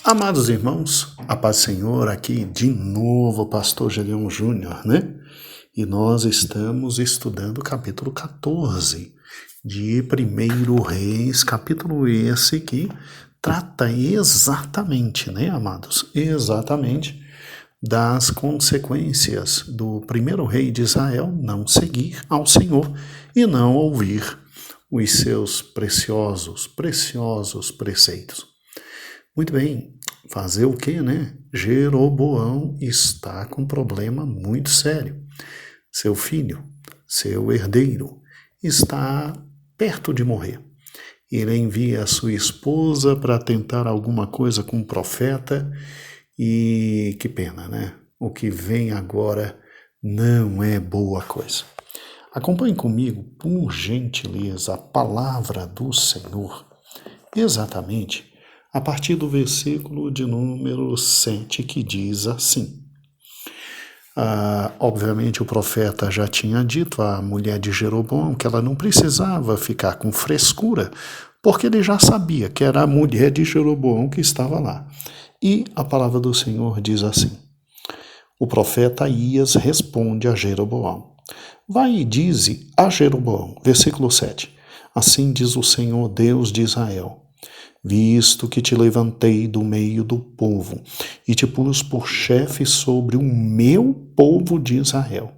Amados irmãos, a paz do Senhor, aqui de novo o pastor Gedeon Júnior, né? E nós estamos estudando o capítulo 14 de 1 Reis, capítulo esse que trata exatamente, né, amados? Exatamente das consequências do primeiro rei de Israel não seguir ao Senhor e não ouvir os seus preciosos preceitos. Muito bem, fazer o quê, né? Jeroboão está com um problema muito sério. Seu filho, seu herdeiro, está perto de morrer. Ele envia a sua esposa para tentar alguma coisa com o profeta e que pena, né? O que vem agora não é boa coisa. Acompanhe comigo, por gentileza, a palavra do Senhor, exatamente a partir do versículo de número 7, que diz assim. Obviamente o profeta já tinha dito à mulher de Jeroboão que ela não precisava ficar com frescura, porque ele já sabia que era a mulher de Jeroboão que estava lá. E a palavra do Senhor diz assim: o profeta Aías responde a Jeroboão: vai e dize a Jeroboão, versículo 7, assim diz o Senhor Deus de Israel: visto que te levantei do meio do povo e te pus por chefe sobre o meu povo de Israel,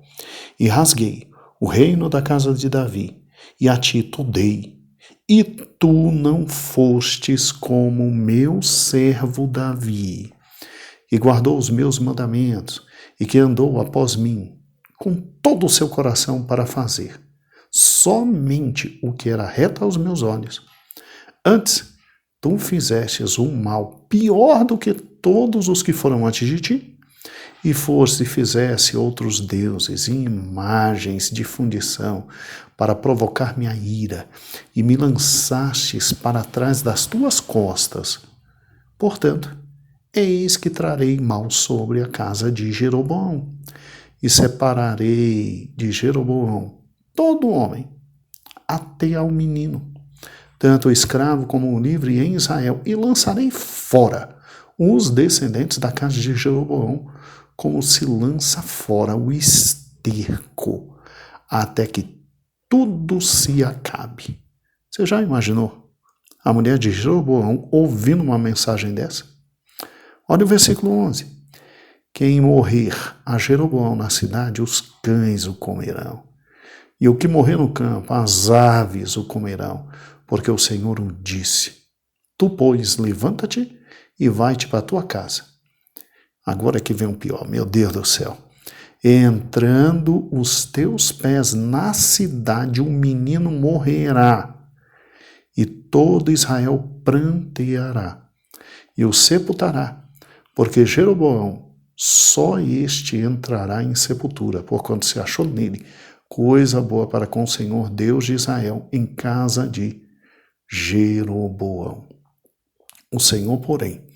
e rasguei o reino da casa de Davi, e a ti tu dei, e tu não fostes como meu servo Davi, e guardou os meus mandamentos, e que andou após mim, com todo o seu coração para fazer somente o que era reto aos meus olhos. Antes, tu fizestes um mal pior do que todos os que foram antes de ti, e foste e fizesse outros deuses e imagens de fundição para provocar minha ira, e me lançastes para trás das tuas costas. Portanto, eis que trarei mal sobre a casa de Jeroboão, e separarei de Jeroboão todo homem, até ao menino, tanto o escravo como o livre em Israel, e lançarei fora os descendentes da casa de Jeroboão, como se lança fora o esterco, até que tudo se acabe. Você já imaginou a mulher de Jeroboão ouvindo uma mensagem dessa? Olha o versículo 11. Quem morrer a Jeroboão na cidade, os cães o comerão. E o que morrer no campo, as aves o comerão, porque o Senhor o disse. Tu, pois, levanta-te e vai-te para a tua casa. Agora que vem o pior, meu Deus do céu. Entrando os teus pés na cidade, um menino morrerá, e todo Israel pranteará, e o sepultará, porque Jeroboão, só este entrará em sepultura, porquanto se achou nele coisa boa para com o Senhor Deus de Israel, em casa de Jeroboão. O Senhor, porém,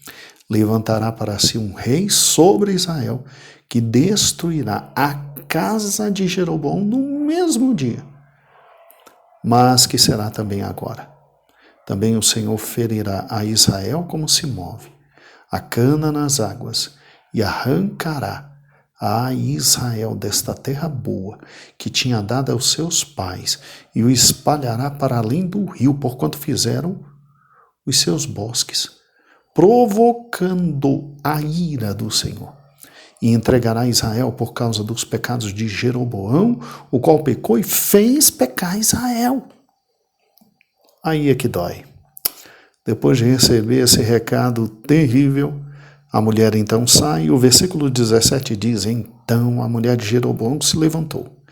levantará para si um rei sobre Israel, que destruirá a casa de Jeroboão no mesmo dia, mas que será também agora. Também o Senhor ferirá a Israel como se move a cana nas águas, e arrancará a Israel desta terra boa, que tinha dado aos seus pais, e o espalhará para além do rio, porquanto fizeram os seus bosques, provocando a ira do Senhor. E entregará Israel por causa dos pecados de Jeroboão, o qual pecou e fez pecar Israel. Aí é que dói. Depois de receber esse recado terrível, a mulher então sai, e o versículo 17 diz: então a mulher de Jeroboão se levantou,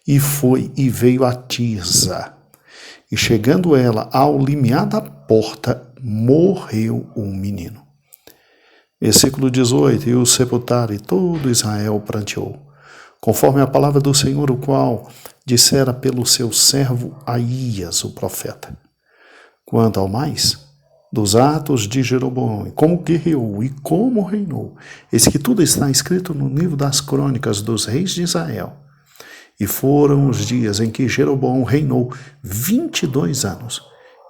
e foi e veio a Tirza. E chegando ela ao limiar da porta, morreu o menino. Versículo 18, e o sepultaram, e todo Israel pranteou, conforme a palavra do Senhor, o qual dissera pelo seu servo Aías, o profeta. Quanto ao mais, dos atos de Jeroboão, e como guerreou e como reinou, eis que tudo está escrito no livro das crônicas dos reis de Israel. E foram os dias em que Jeroboão reinou 22 anos,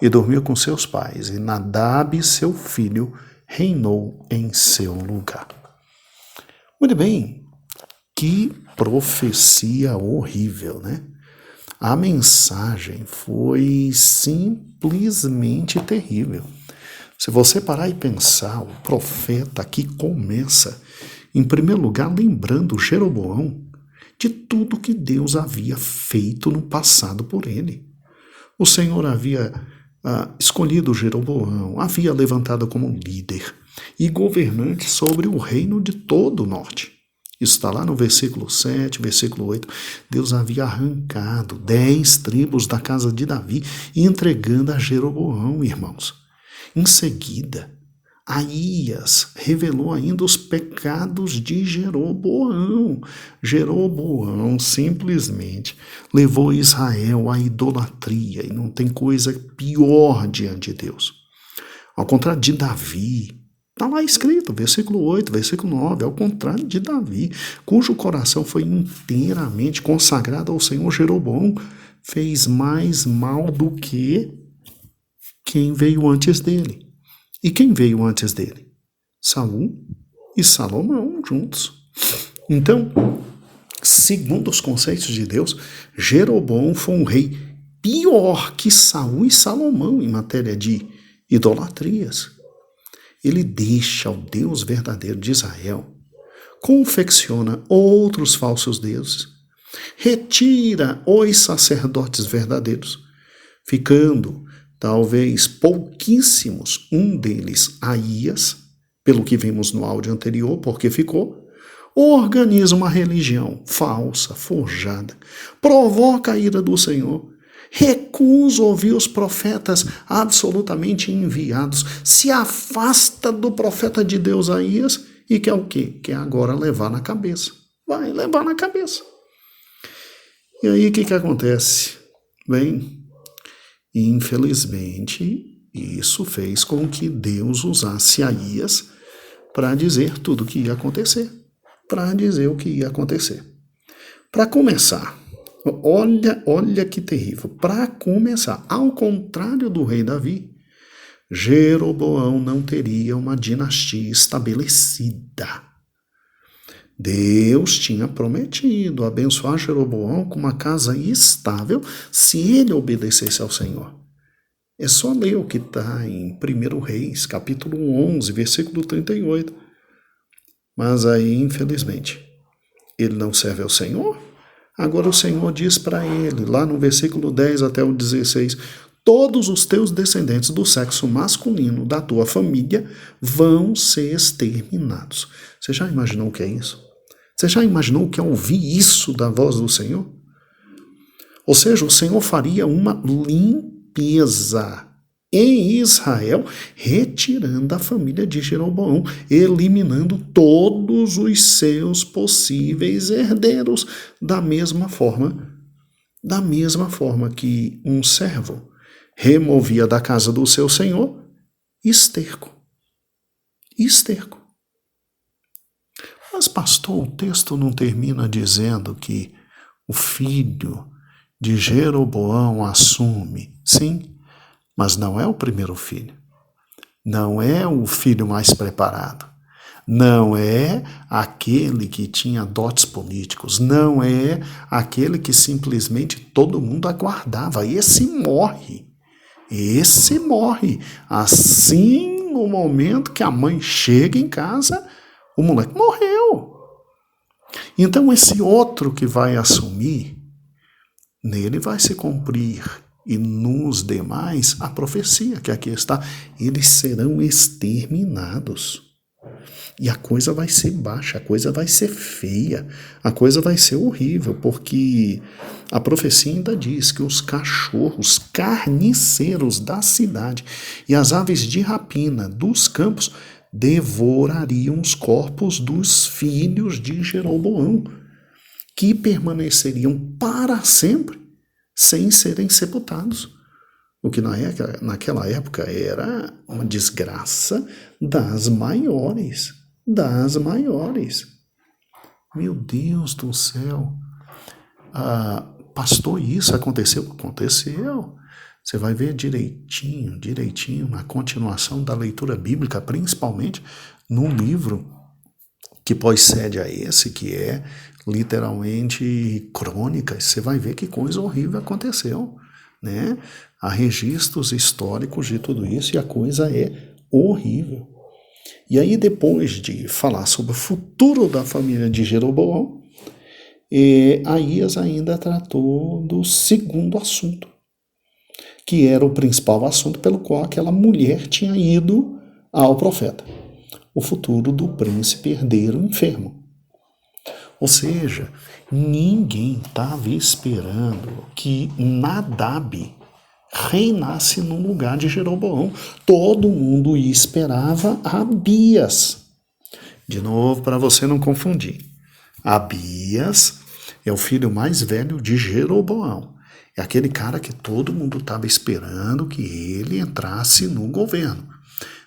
e dormiu com seus pais, e Nadab, seu filho, reinou em seu lugar. Muito bem, que profecia horrível, né? A mensagem foi simplesmente terrível. Se você parar e pensar, o profeta aqui começa, em primeiro lugar, lembrando Jeroboão de tudo que Deus havia feito no passado por ele. O Senhor havia escolhido Jeroboão, havia levantado como líder e governante sobre o reino de todo o norte. Isso está lá no versículo 7, versículo 8. Deus havia arrancado 10 tribos da casa de Davi e entregando a Jeroboão, irmãos. Em seguida, Aías revelou ainda os pecados de Jeroboão. Jeroboão simplesmente levou Israel à idolatria e não tem coisa pior diante de Deus. Ao contrário de Davi, está lá escrito, versículo 8, versículo 9, ao contrário de Davi, cujo coração foi inteiramente consagrado ao Senhor, Jeroboão fez mais mal do que quem veio antes dele. E quem veio antes dele? Saul e Salomão juntos. Então, segundo os conceitos de Deus, Jeroboão foi um rei pior que Saul e Salomão em matéria de idolatrias. Ele deixa o Deus verdadeiro de Israel, confecciona outros falsos deuses, retira os sacerdotes verdadeiros, ficando talvez pouquíssimos, um deles Aías, pelo que vimos no áudio anterior, porque ficou, organiza uma religião falsa, forjada, provoca a ira do Senhor, recusa ouvir os profetas absolutamente enviados, se afasta do profeta de Deus Aías e quer o quê? Quer agora levar na cabeça. Vai levar na cabeça. E aí o que acontece? Bem, infelizmente, isso fez com que Deus usasse Aías para dizer tudo o que ia acontecer. Para dizer o que ia acontecer. Para começar, olha que terrível. Para começar, ao contrário do rei Davi, Jeroboão não teria uma dinastia estabelecida. Deus tinha prometido abençoar Jeroboão com uma casa estável se ele obedecesse ao Senhor. É só ler o que está em 1 Reis, capítulo 11, versículo 38. Mas aí, infelizmente, ele não serve ao Senhor. Agora o Senhor diz para ele, lá no versículo 10 até o 16, todos os teus descendentes do sexo masculino da tua família vão ser exterminados. Você já imaginou o que é isso? Você já imaginou o que é ouvir isso da voz do Senhor? Ou seja, o Senhor faria uma limpeza em Israel, retirando a família de Jeroboão, eliminando todos os seus possíveis herdeiros, da mesma forma que um servo removia da casa do seu senhor esterco. Mas, pastor, o texto não termina dizendo que o filho de Jeroboão assume. Sim, mas não é o primeiro filho. Não é o filho mais preparado. Não é aquele que tinha dotes políticos. Não é aquele que simplesmente todo mundo aguardava. Esse morre. Assim, no momento que a mãe chega em casa, o moleque morreu. Então, esse outro que vai assumir, nele vai se cumprir, e nos demais, a profecia que aqui está, eles serão exterminados. E a coisa vai ser baixa, a coisa vai ser feia, a coisa vai ser horrível, porque a profecia ainda diz que os cachorros carniceiros da cidade e as aves de rapina dos campos devorariam os corpos dos filhos de Jeroboão, que permaneceriam para sempre sem serem sepultados. O que naquela época era uma desgraça das maiores. Meu Deus do céu. Pastor, isso aconteceu? Aconteceu. Você vai ver direitinho na continuação da leitura bíblica, principalmente no livro que precede a esse, que é literalmente Crônicas. Você vai ver que coisa horrível aconteceu, né? Há registros históricos de tudo isso e a coisa é horrível. E aí, depois de falar sobre o futuro da família de Jeroboão, Aías ainda tratou do segundo assunto, que era o principal assunto pelo qual aquela mulher tinha ido ao profeta: o futuro do príncipe herdeiro enfermo. Ou seja, ninguém estava esperando que Nadab reinasse no lugar de Jeroboão. Todo mundo esperava Abias. De novo, para você não confundir. Abias é o filho mais velho de Jeroboão. É aquele cara que todo mundo estava esperando que ele entrasse no governo,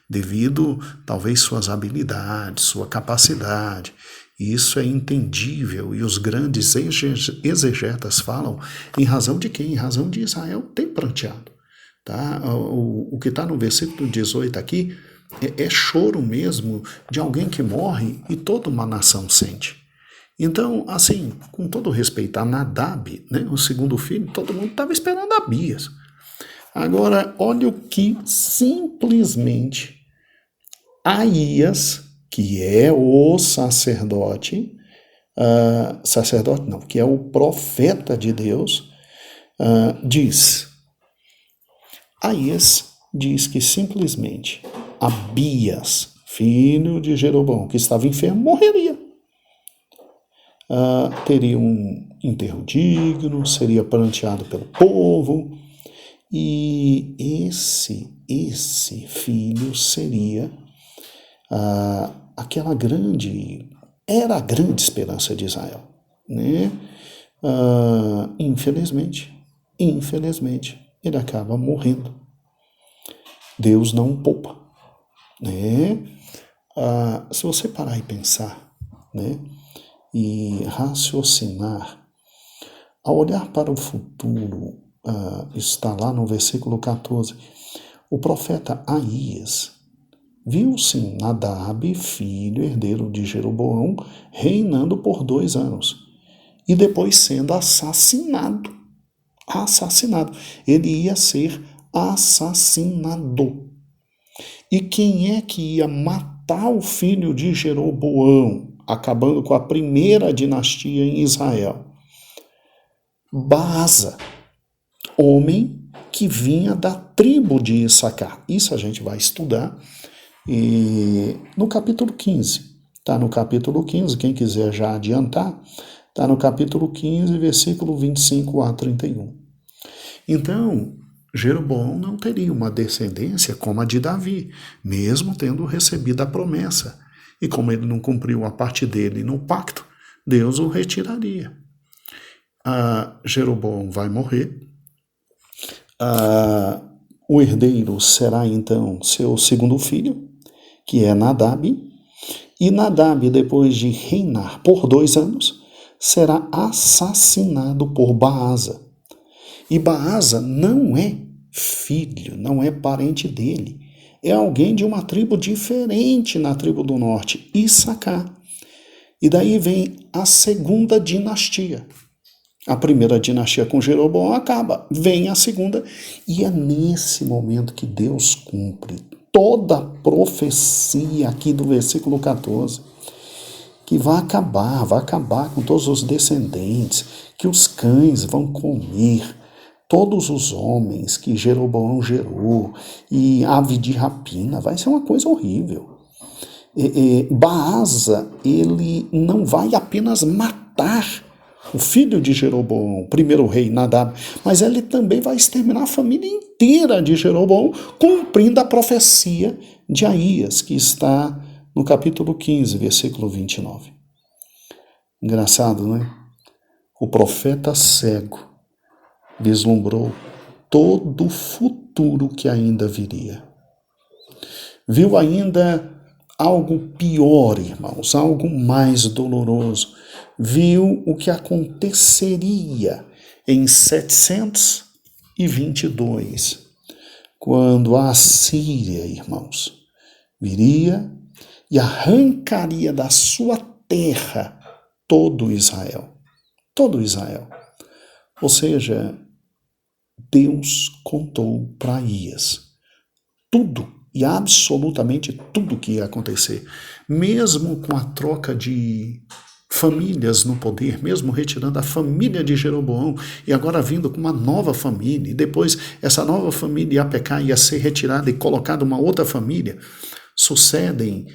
devido talvez suas habilidades, sua capacidade. Isso é entendível e os grandes exegetas falam em razão de quem? Em razão de Israel ter pranteado. Tá? O que está no versículo 18 aqui é choro mesmo de alguém que morre e toda uma nação sente. Então, assim, com todo respeito a Nadab, né, o segundo filho, todo mundo estava esperando Abias. Agora, olha o que simplesmente Aías, que é o sacerdote não, que é o profeta de Deus, diz. Aías diz que simplesmente Abias, filho de Jeroboão, que estava enfermo, morreria. Teria um enterro digno, seria pranteado pelo povo, e esse filho seria era a grande esperança de Israel, né? Infelizmente, ele acaba morrendo. Deus não o poupa, né? Se você parar e pensar, né, e raciocinar, ao olhar para o futuro, está lá no versículo 14, o profeta Aías viu sim Nadab, filho herdeiro de Jeroboão, reinando por 2 anos e depois sendo assassinado. Ele ia ser assassinado. E quem é que ia matar o filho de Jeroboão, acabando com a primeira dinastia em Israel? Baasa, homem que vinha da tribo de Issacar. Isso a gente vai estudar no capítulo 15. Está no capítulo 15, quem quiser já adiantar, está no capítulo 15, versículo 25 a 31. Então, Jeroboão não teria uma descendência como a de Davi, mesmo tendo recebido a promessa. E como ele não cumpriu a parte dele no pacto, Deus o retiraria. Jeroboão vai morrer. O herdeiro será então seu segundo filho, que é Nadab. E Nadab, depois de reinar por 2 anos, será assassinado por Baasa. E Baasa não é filho, não é parente dele. É alguém de uma tribo diferente na tribo do norte, Issacar. E daí vem a segunda dinastia. A primeira dinastia com Jeroboão acaba, vem a segunda, e é nesse momento que Deus cumpre toda a profecia aqui do versículo 14, que vai acabar com todos os descendentes, que os cães vão comer todos os homens que Jeroboão gerou, e ave de rapina, vai ser uma coisa horrível. Baasa, ele não vai apenas matar o filho de Jeroboão, o primeiro rei Nadab, mas ele também vai exterminar a família inteira de Jeroboão, cumprindo a profecia de Aías, que está no capítulo 15, versículo 29. Engraçado, não é? O profeta cego vislumbrou todo o futuro que ainda viria. Viu ainda algo pior, irmãos, algo mais doloroso. Viu o que aconteceria em 720 e 22, quando a Assíria, irmãos, viria e arrancaria da sua terra todo Israel. Todo Israel. Ou seja, Deus contou para Aías tudo e absolutamente tudo que ia acontecer. Mesmo com a troca de famílias no poder, mesmo retirando a família de Jeroboão e agora vindo com uma nova família, e depois essa nova família ia pecar, ia ser retirada e colocada uma outra família, sucedem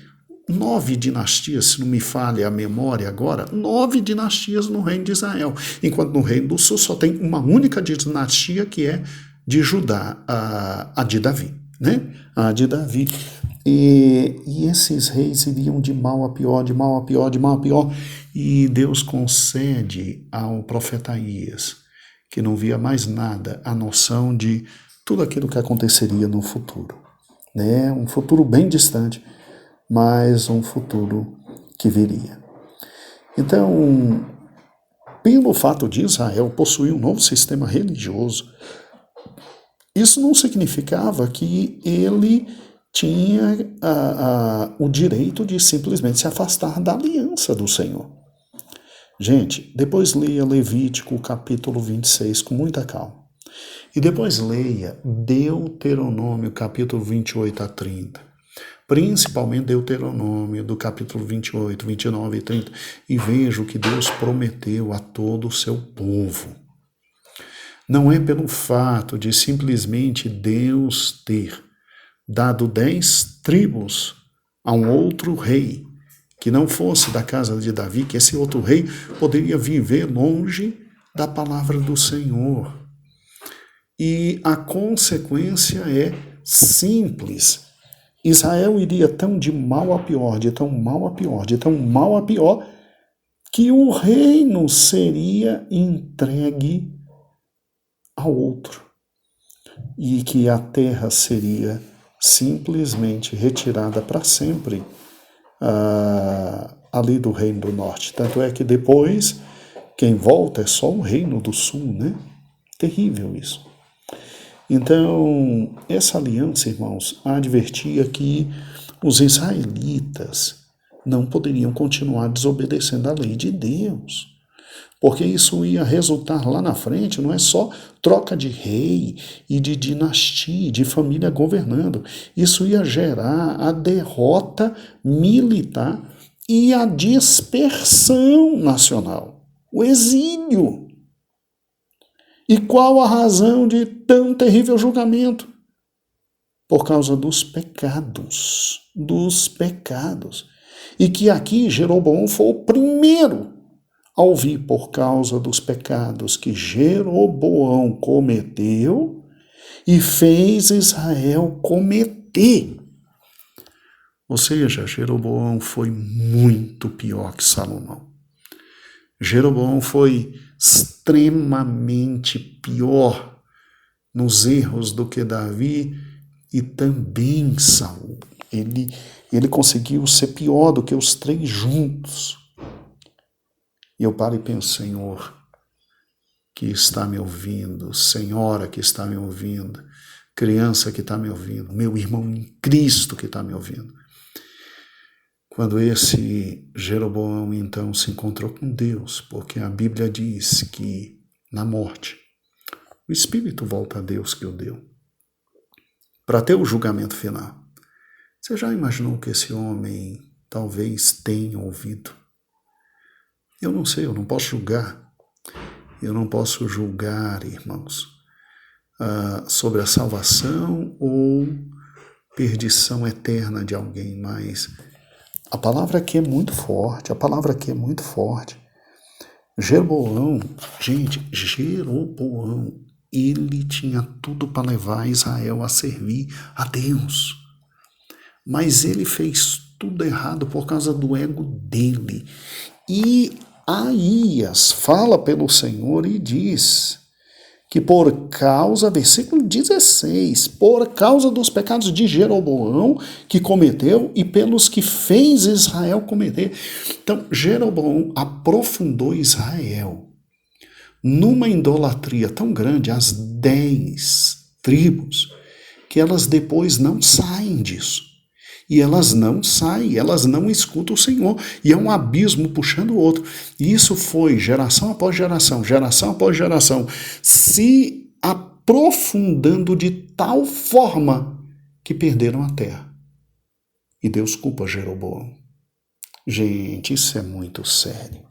9 dinastias, se não me falha a memória agora, 9 dinastias no reino de Israel, enquanto no reino do sul só tem uma única dinastia que é de Judá, a de Davi, né? A de Davi. E esses reis iriam de mal a pior, de mal a pior, de mal a pior, e Deus concede ao profeta Aías, que não via mais nada, a noção de tudo aquilo que aconteceria no futuro, né? Um futuro bem distante, mas um futuro que viria. Então, pelo fato de Israel possuir um novo sistema religioso, isso não significava que ele tinha o direito de simplesmente se afastar da aliança do Senhor. Gente, depois leia Levítico capítulo 26 com muita calma. E depois leia Deuteronômio capítulo 28 a 30. Principalmente Deuteronômio do capítulo 28, 29 e 30. E veja o que Deus prometeu a todo o seu povo. Não é pelo fato de simplesmente Deus ter dado 10 tribos a um outro rei, que não fosse da casa de Davi, que esse outro rei poderia viver longe da palavra do Senhor. E a consequência é simples. Israel iria tão de mal a pior, de tão mal a pior, de tão mal a pior, que o reino seria entregue ao outro. E que a terra seria simplesmente retirada para sempre ali do reino do norte. Tanto é que depois, quem volta é só o reino do sul, né? Terrível isso. Então, essa aliança, irmãos, advertia que os israelitas não poderiam continuar desobedecendo a lei de Deus, porque isso ia resultar lá na frente, não é só troca de rei e de dinastia, de família governando, isso ia gerar a derrota militar e a dispersão nacional, o exílio. E qual a razão de tão terrível julgamento? Por causa dos pecados. E que aqui Jeroboão foi o primeiro a ouvir por causa dos pecados que Jeroboão cometeu e fez Israel cometer. Ou seja, Jeroboão foi muito pior que Salomão. Jeroboão foi extremamente pior nos erros do que Davi e também Saul. Ele conseguiu ser pior do que os 3 juntos. E eu paro e penso, Senhor, que está me ouvindo, senhora que está me ouvindo, criança que está me ouvindo, meu irmão em Cristo que está me ouvindo. Quando esse Jeroboão, então, se encontrou com Deus, porque a Bíblia diz que, na morte, o Espírito volta a Deus que o deu, para ter o julgamento final. Você já imaginou que esse homem talvez tenha ouvido? Eu não sei, eu não posso julgar. Eu não posso julgar, irmãos, sobre a salvação ou perdição eterna de alguém, mas a palavra aqui é muito forte, Jeroboão, ele tinha tudo para levar Israel a servir a Deus. Mas ele fez tudo errado por causa do ego dele. E Aías fala pelo Senhor e diz que por causa, versículo 16, por causa dos pecados de Jeroboão que cometeu e pelos que fez Israel cometer. Então, Jeroboão aprofundou Israel numa idolatria tão grande, as 10 tribos, que elas depois não saem disso. E elas não saem, elas não escutam o Senhor. E é um abismo puxando o outro. E isso foi geração após geração, se aprofundando de tal forma que perderam a terra. E Deus culpa Jeroboão. Gente, isso é muito sério.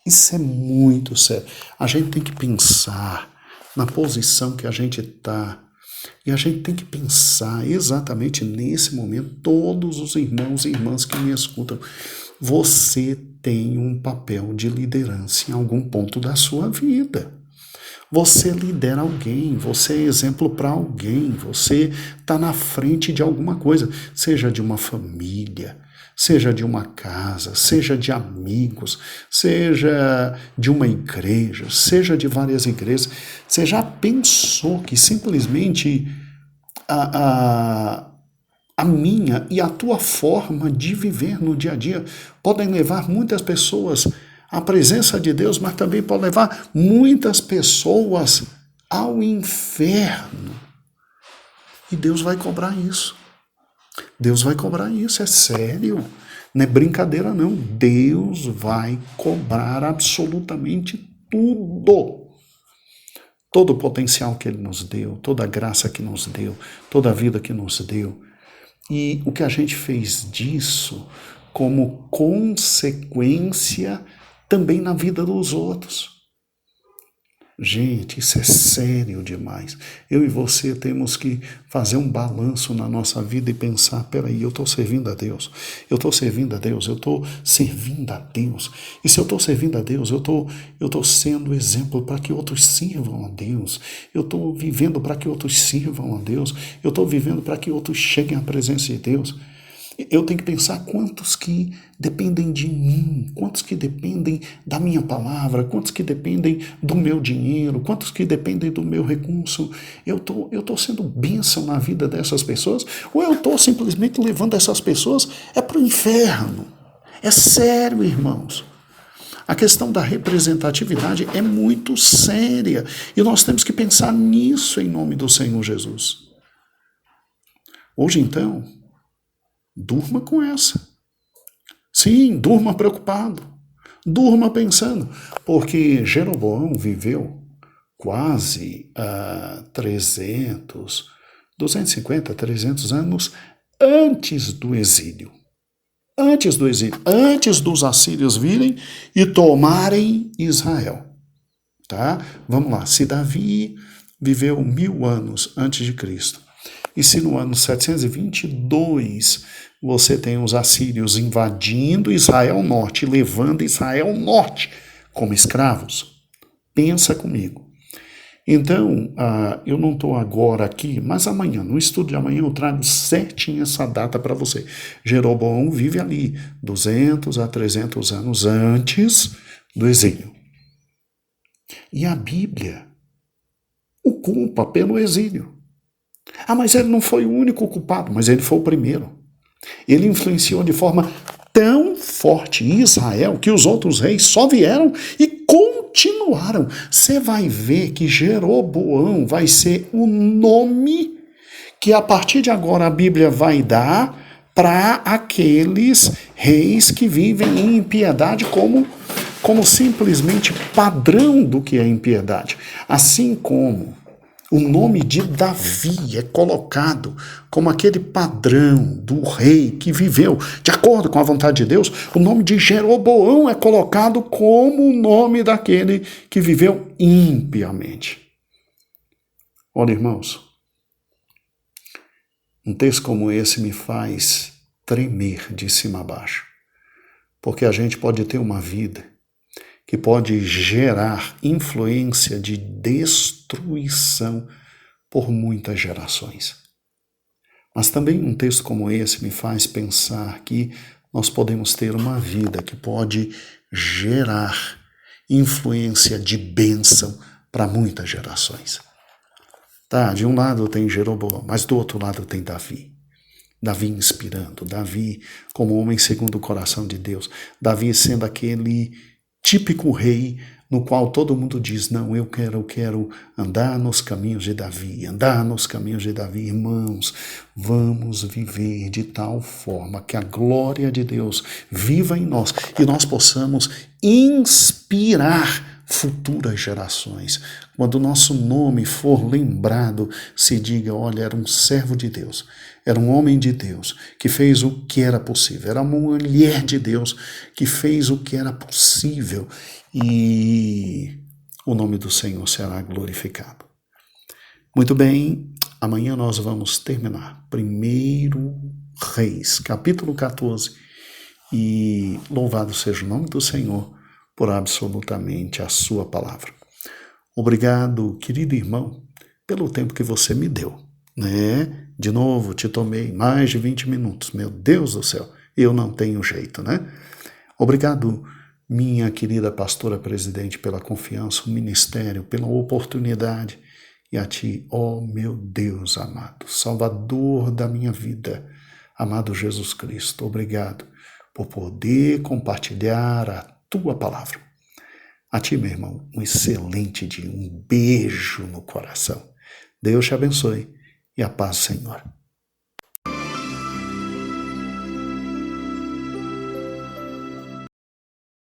Isso é muito sério. A gente tem que pensar na posição que a gente está. E a gente tem que pensar exatamente nesse momento, todos os irmãos e irmãs que me escutam, você tem um papel de liderança em algum ponto da sua vida. Você lidera alguém, você é exemplo para alguém, você está na frente de alguma coisa, seja de uma família, seja de uma casa, seja de amigos, seja de uma igreja, seja de várias igrejas. Você já pensou que simplesmente a minha e a tua forma de viver no dia a dia podem levar muitas pessoas à presença de Deus, mas também pode levar muitas pessoas ao inferno. E Deus vai cobrar isso. Deus vai cobrar isso, é sério. Não é brincadeira não. Deus vai cobrar absolutamente tudo. Todo o potencial que Ele nos deu, toda a graça que nos deu, toda a vida que nos deu. E o que a gente fez disso como consequência também na vida dos outros. Gente, isso é sério demais. Eu e você temos que fazer um balanço na nossa vida e pensar, peraí, eu estou servindo a Deus, eu estou servindo a Deus. E se eu estou servindo a Deus, eu estou sendo exemplo para que outros sirvam a Deus. Eu estou vivendo para que outros sirvam a Deus. Eu estou vivendo para que outros cheguem à presença de Deus. Eu tenho que pensar quantos que dependem de mim, quantos que dependem da minha palavra, quantos que dependem do meu dinheiro, quantos que dependem do meu recurso. Eu tô sendo bênção na vida dessas pessoas, ou eu estou simplesmente levando essas pessoas para o inferno? É sério, irmãos. A questão da representatividade é muito séria e nós temos que pensar nisso em nome do Senhor Jesus. Hoje, então, durma com essa. Sim, durma preocupado. Durma pensando. Porque Jeroboão viveu quase 250, 300 anos antes do exílio. Antes do exílio. Antes dos assírios virem e tomarem Israel. Tá? Vamos lá. Se Davi viveu 1000 anos antes de Cristo, e se no ano 722 você tem os assírios invadindo Israel Norte, levando Israel Norte como escravos, pensa comigo. Então, eu não estou agora aqui, mas amanhã, no estudo de amanhã, eu trago certinho essa data para você. Jeroboão vive ali 200 a 300 anos antes do exílio. E a Bíblia o culpa pelo exílio. Mas ele não foi o único culpado, mas ele foi o primeiro. Ele influenciou de forma tão forte Israel que os outros reis só vieram e continuaram. Você vai ver que Jeroboão vai ser o nome que a partir de agora a Bíblia vai dar para aqueles reis que vivem em impiedade como simplesmente padrão do que é impiedade. Assim como o nome de Davi é colocado como aquele padrão do rei que viveu de acordo com a vontade de Deus, o nome de Jeroboão é colocado como o nome daquele que viveu impiamente. Olha, irmãos, um texto como esse me faz tremer de cima a baixo, porque a gente pode ter uma vida que pode gerar influência de destruição por muitas gerações. Mas também um texto como esse me faz pensar que nós podemos ter uma vida que pode gerar influência de bênção para muitas gerações. Tá, de um lado tem Jeroboão, mas do outro lado tem Davi. Davi inspirando, Davi como homem segundo o coração de Deus, Davi sendo aquele típico rei no qual todo mundo diz, não, eu quero andar nos caminhos de Davi, andar nos caminhos de Davi. Irmãos, vamos viver de tal forma que a glória de Deus viva em nós e nós possamos inspirar futuras gerações. Quando o nosso nome for lembrado, se diga, olha, era um servo de Deus, era um homem de Deus que fez o que era possível, era uma mulher de Deus que fez o que era possível e o nome do Senhor será glorificado. Muito bem, amanhã nós vamos terminar 1 Reis, capítulo 14, e louvado seja o nome do Senhor por absolutamente a sua palavra. Obrigado, querido irmão, pelo tempo que você me deu, né? De novo, te tomei mais de 20 minutos. Meu Deus do céu, eu não tenho jeito, né? Obrigado, minha querida pastora presidente, pela confiança, o ministério, pela oportunidade. E a ti, ó meu Deus amado, Salvador da minha vida, amado Jesus Cristo, obrigado por poder compartilhar a tua palavra. A ti, meu irmão, um excelente dia, um beijo no coração. Deus te abençoe e a paz do Senhor.